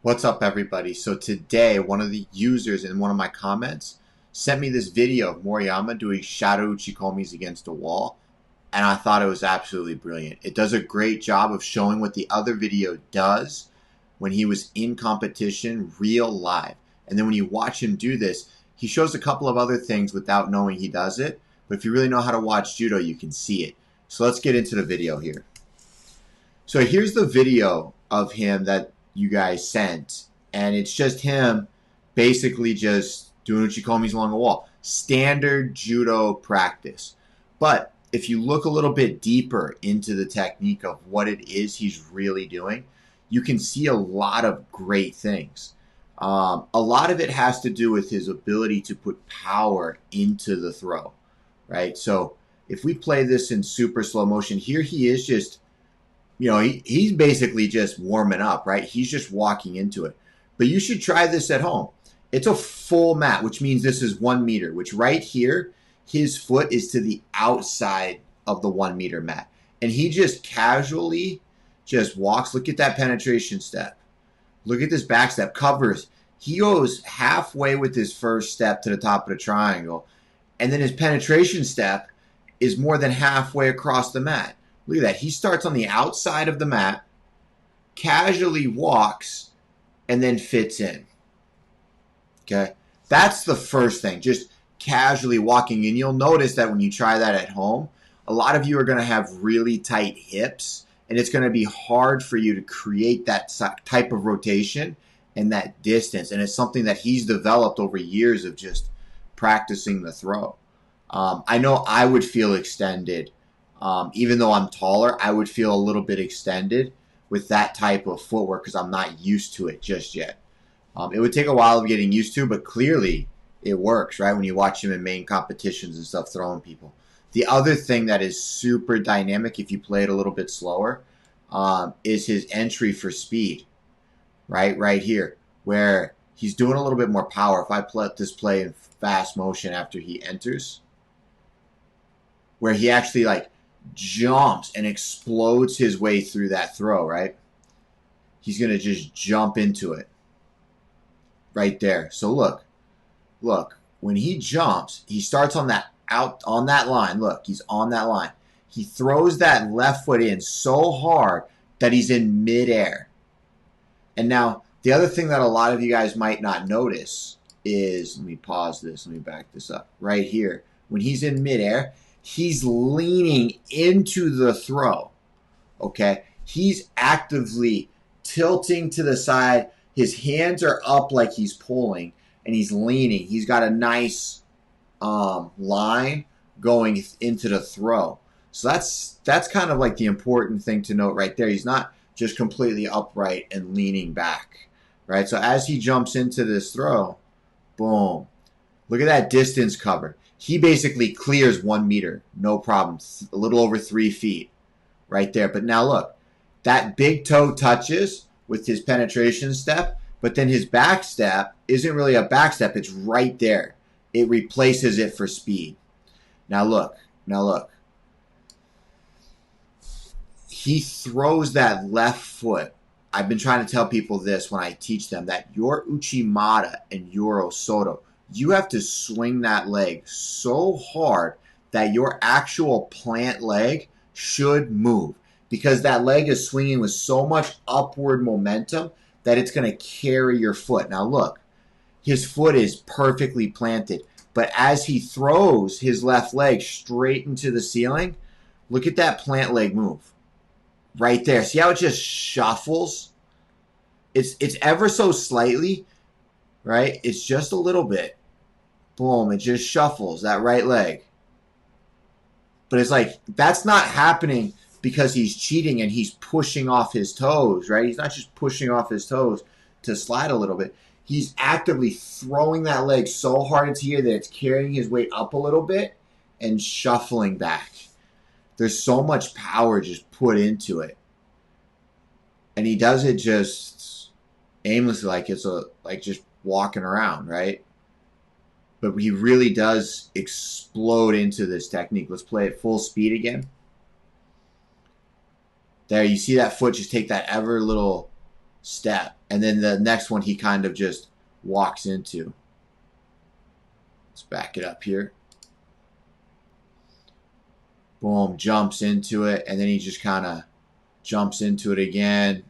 What's up, everybody? So today, one of the users in one of my comments sent me this video of Moriyama doing shadow uchikomis against a wall, and I thought it was absolutely brilliant. It does a great job of showing what the other video does when he was in competition, real live. And then when you watch him do this, he shows a couple of other things without knowing he does it. But if you really know how to watch judo, you can see it. So let's get into the video here. So here's the video of him that you guys sent, and it's just him basically just doing uchikomis along the wall. Standard judo practice. But if you look a little bit deeper into the technique of what it is he's really doing, you can see a lot of great things. A lot of it has to do with his ability to put power into the throw, right? So if we play this in super slow motion, here he is just, he's basically just warming up, right? He's just walking into it. But you should try this at home. It's a full mat, which means this is 1 meter, which right here, his foot is to the outside of the 1 meter mat. And he just casually just walks. Look at that penetration step. Look at this back step. Covers. He goes halfway with his first step to the top of the triangle. And then his penetration step is more than halfway across the mat. Look at that. He starts on the outside of the mat, casually walks, and then fits in. Okay? That's the first thing, just casually walking. And you'll notice that when you try that at home, a lot of you are going to have really tight hips, and it's going to be hard for you to create that type of rotation and that distance. And it's something that he's developed over years of just practicing the throw. I know I would feel extended. Even though I'm taller, I would feel a little bit extended with that type of footwork because I'm not used to it just yet. It would take a while of getting used to, but clearly it works, right? When you watch him in main competitions and stuff throwing people. The other thing that is super dynamic if you play it a little bit slower is his entry for speed, right? Right here, where he's doing a little bit more power. If I let this play in fast motion after he enters, where he actually jumps and explodes his way through that throw, right? He's going to just jump into it right there. So look, when he jumps, he starts on that line. Look, he's on that line. He throws that left foot in so hard that he's in midair. And now the other thing that a lot of you guys might not notice is, let me pause this. Let me back this up right here. When he's in midair, he's leaning into the throw, okay? He's actively tilting to the side. His hands are up like he's pulling, and he's leaning. He's got a nice line going into the throw. So that's kind of like the important thing to note right there. He's not just completely upright and leaning back, right? So as he jumps into this throw, boom. Look at that distance cover. He basically clears 1 meter, no problem, a little over 3 feet right there. But now look, that big toe touches with his penetration step, but then his back step isn't really a back step. It's right there. It replaces it for speed. Now look. He throws that left foot. I've been trying to tell people this when I teach them, that your Uchi Mata and your Osoto, you have to swing that leg so hard that your actual plant leg should move, because that leg is swinging with so much upward momentum that it's going to carry your foot. Now look, his foot is perfectly planted, but as he throws his left leg straight into the ceiling, look at that plant leg move right there. See how it just shuffles? It's ever so slightly, right? It's just a little bit. Boom, it just shuffles that right leg. But it's like, that's not happening because he's cheating and he's pushing off his toes, right? He's not just pushing off his toes to slide a little bit. He's actively throwing that leg so hard into here that it's carrying his weight up a little bit and shuffling back. There's so much power just put into it. And he does it just aimlessly, like it's just walking around, right? But he really does explode into this technique. Let's play it full speed again. There, you see that foot just take that ever little step. And then the next one he kind of just walks into. Let's back it up here. Boom, jumps into it, and then he just kind of jumps into it again.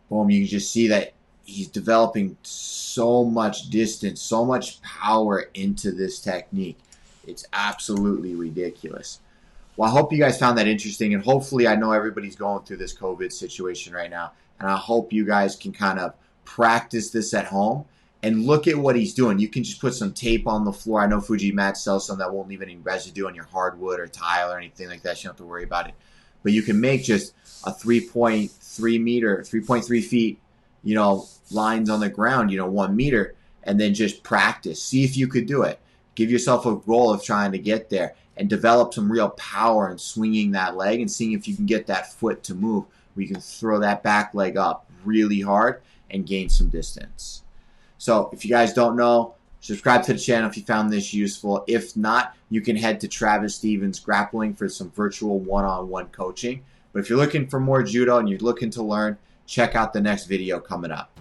Boom, you can just see that he's developing so much distance, so much power into this technique. It's absolutely ridiculous. Well, I hope you guys found that interesting, and hopefully I know everybody's going through this COVID situation right now, and I hope you guys can kind of practice this at home and look at what he's doing. You can just put some tape on the floor. I know Uchi Mata sells some that won't leave any residue on your hardwood or tile or anything like that. So you don't have to worry about it. But you can make just a 3.3 meter, 3.3 feet, lines on the ground, 1 meter, and then just practice. See if you could do it. Give yourself a goal of trying to get there and develop some real power in swinging that leg and seeing if you can get that foot to move where you can throw that back leg up really hard and gain some distance. So if you guys don't know, subscribe to the channel if you found this useful. If not, you can head to Travis Stevens Grappling for some virtual one-on-one coaching. But if you're looking for more judo and you're looking to learn, check out the next video coming up.